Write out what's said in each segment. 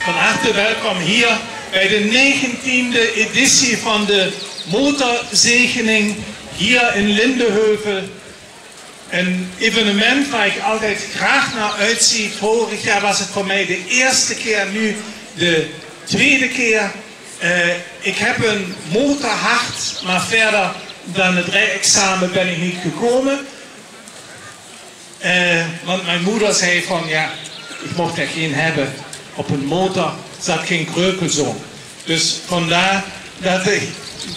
Van harte welkom hier bij de 19e editie van de motorzegening hier in Lindenheuvel. Een evenement waar ik altijd graag naar uitzie. Vorig jaar was het voor mij de eerste keer, nu de tweede keer. Ik heb een motorhart, maar verder dan het rijexamen ben ik niet gekomen. Want mijn moeder zei van ja, ik mocht er geen hebben. Op een motor zat geen kreukelzoon. Dus vandaar dat ik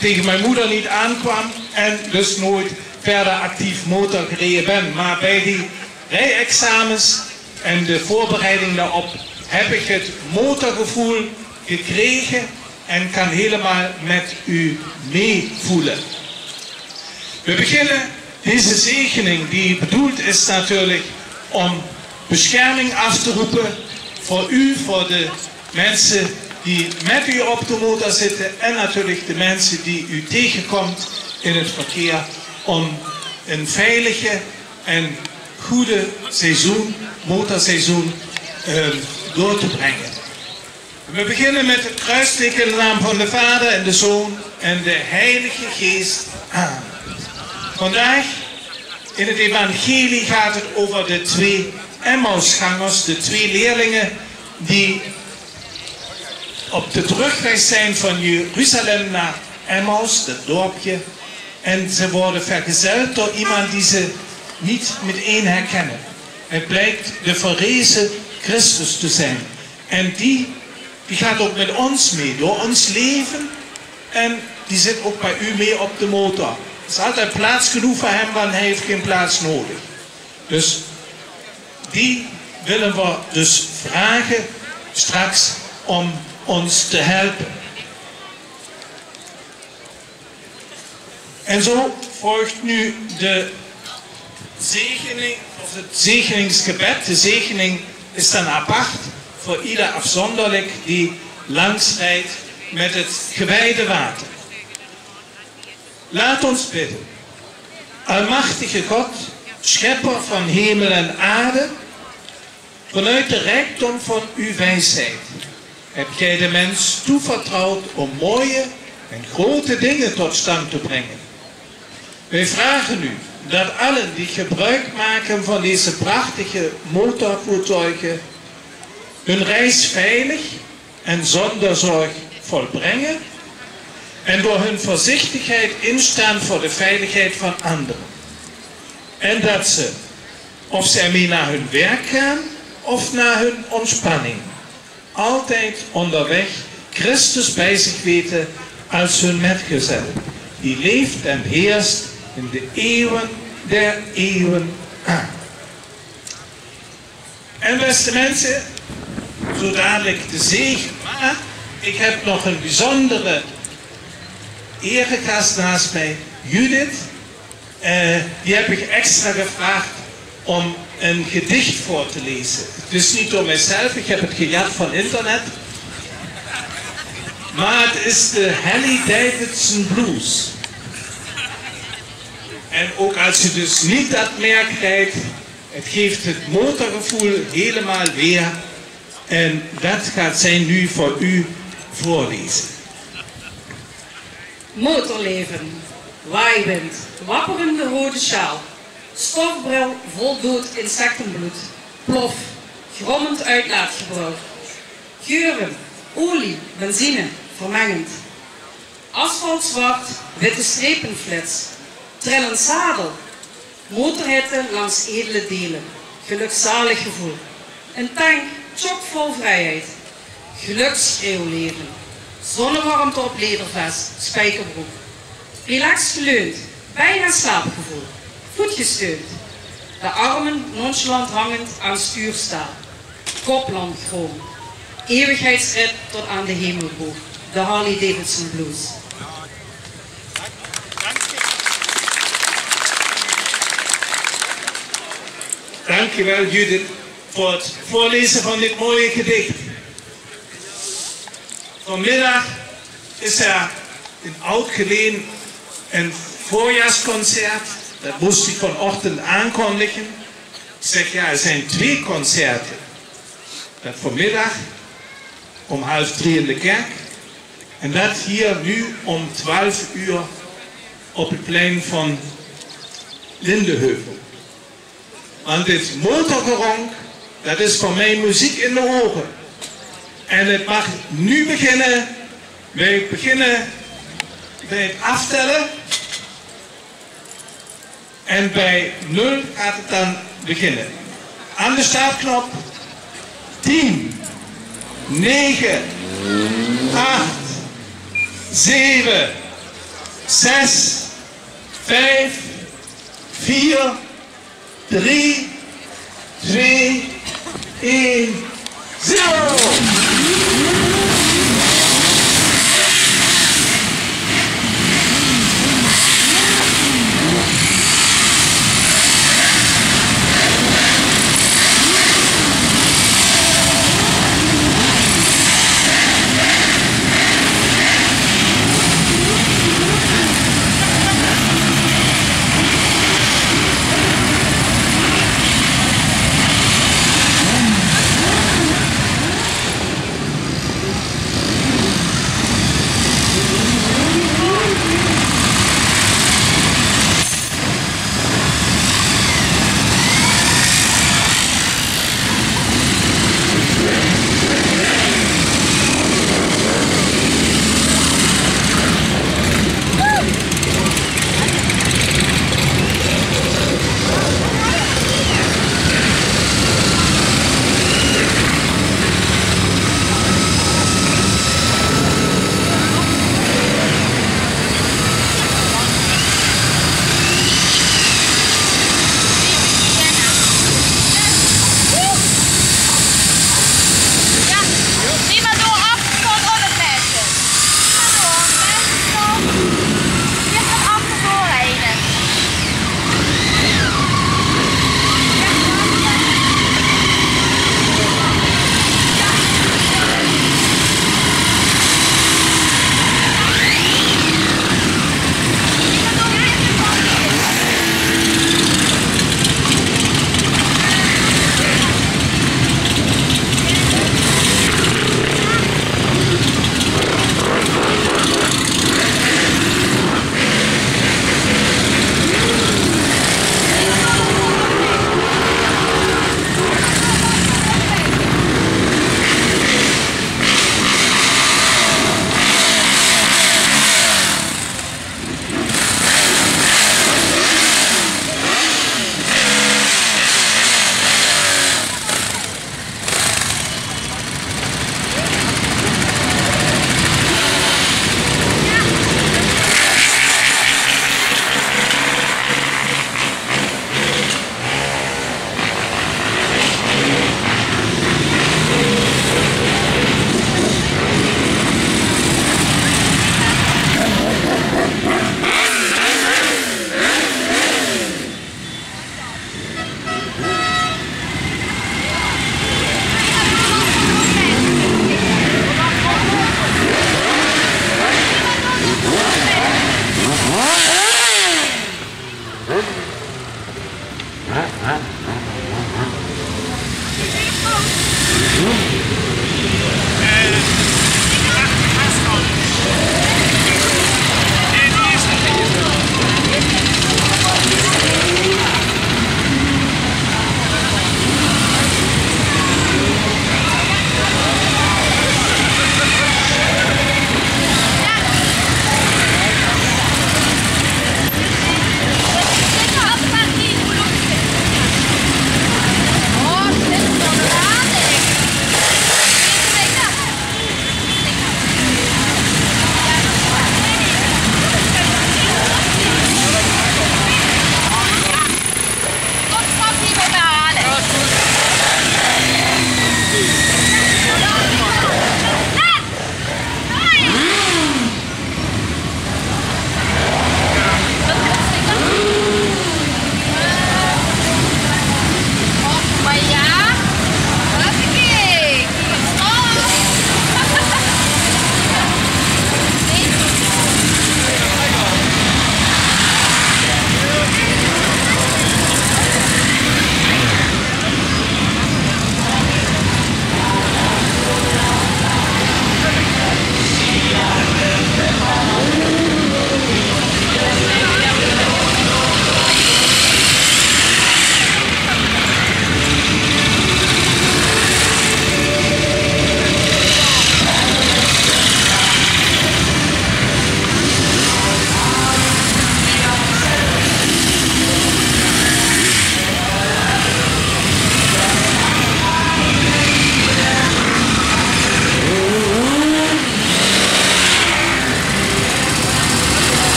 tegen mijn moeder niet aankwam en dus nooit verder actief motor gereden ben. Maar bij die rijexamens en de voorbereiding daarop heb ik het motorgevoel gekregen en kan helemaal met u meevoelen. We beginnen deze zegening die bedoeld is natuurlijk om bescherming af te roepen voor u, voor de mensen die met u op de motor zitten en natuurlijk de mensen die u tegenkomt in het verkeer om een veilige en goede seizoen, motorseizoen door te brengen. We beginnen met het kruisteken in de naam van de Vader en de Zoon en de Heilige Geest. Amen. Vandaag in het evangelie gaat het over de twee Emmausgangers, de twee leerlingen die op de terugweg zijn van Jeruzalem naar Emmaus, dat dorpje. En ze worden vergezeld door iemand die ze niet meteen herkennen. Het blijkt de verrezen Christus te zijn. En die gaat ook met ons mee, door ons leven. En die zit ook bij u mee op de motor. Er is altijd plaats genoeg voor hem, want hij heeft geen plaats nodig. Dus die willen we dus vragen straks om ons te helpen. En zo volgt nu de zegening, of het zegeningsgebed. De zegening is dan apart voor ieder afzonderlijk die langs rijdt met het gewijde water. Laat ons bidden. Almachtige God, schepper van hemel en aarde, vanuit de rijkdom van uw wijsheid heb jij de mens toevertrouwd om mooie en grote dingen tot stand te brengen. Wij vragen u dat allen die gebruik maken van deze prachtige motorvoertuigen hun reis veilig en zonder zorg volbrengen en door hun voorzichtigheid instaan voor de veiligheid van anderen. En dat ze, of ze ermee naar hun werk gaan of naar hun ontspanning, altijd onderweg Christus bij zich weten als hun metgezel, die leeft en heerst in de eeuwen der eeuwen. Amen. En beste mensen, zo dadelijk de zegen, maar ik heb nog een bijzondere eregast naast mij, Judith. Die heb ik extra gevraagd om een gedicht voor te lezen. Het is niet door mijzelf, ik heb het gejat van internet. Maar het is de Harley Davidson Blues. En ook als je dus niet dat merk rijdt, het geeft het motorgevoel helemaal weer. En dat gaat zij nu voor u voorlezen. Motorleven, waaiwind, wapperende rode sjaal, stofbril vol dood insectenbloed, plof, grommend uitlaatgebruik, geuren, olie, benzine, vermengend, asfalt zwart, witte strepenflits, trillend zadel, motorhitte langs edele delen, gelukzalig gevoel, een tank chockvol vrijheid, geluksschreeuwleven, zonnewarmte op ledervest, spijkerbroek, relaxed geleund, bijna slaapgevoel, voet gesteund, de armen nonchalant hangend aan stuurstaal, kopland chroom, eeuwigheidsrit tot aan de hemelboog, de Harley Davidson Blues. Dankjewel Judith voor het voorlezen van dit mooie gedicht. Vanmiddag is er in Oud-Geleen een voorjaarsconcert. Dat moest ik vanochtend aankondigen. Ik zeg ja, er zijn 2 concerten. Dat vanmiddag om 2:30 in de kerk. En dat hier nu om 12 uur op het plein van Lindeheuvel. Want dit motorgeronk, dat is voor mij muziek in de oren. En het mag nu beginnen. Wij beginnen bij het aftellen. En bij 0 gaat het dan beginnen. Aan de startknop. 10, 9, 8, 7, 6, 5, 4, 3, 2, 1, 0!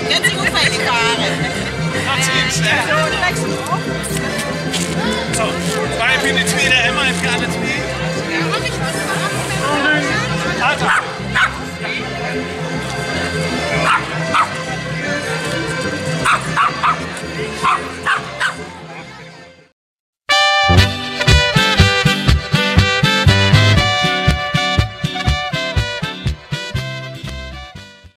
Net goed mee varen. Zo, waar heb je de tweede Emma?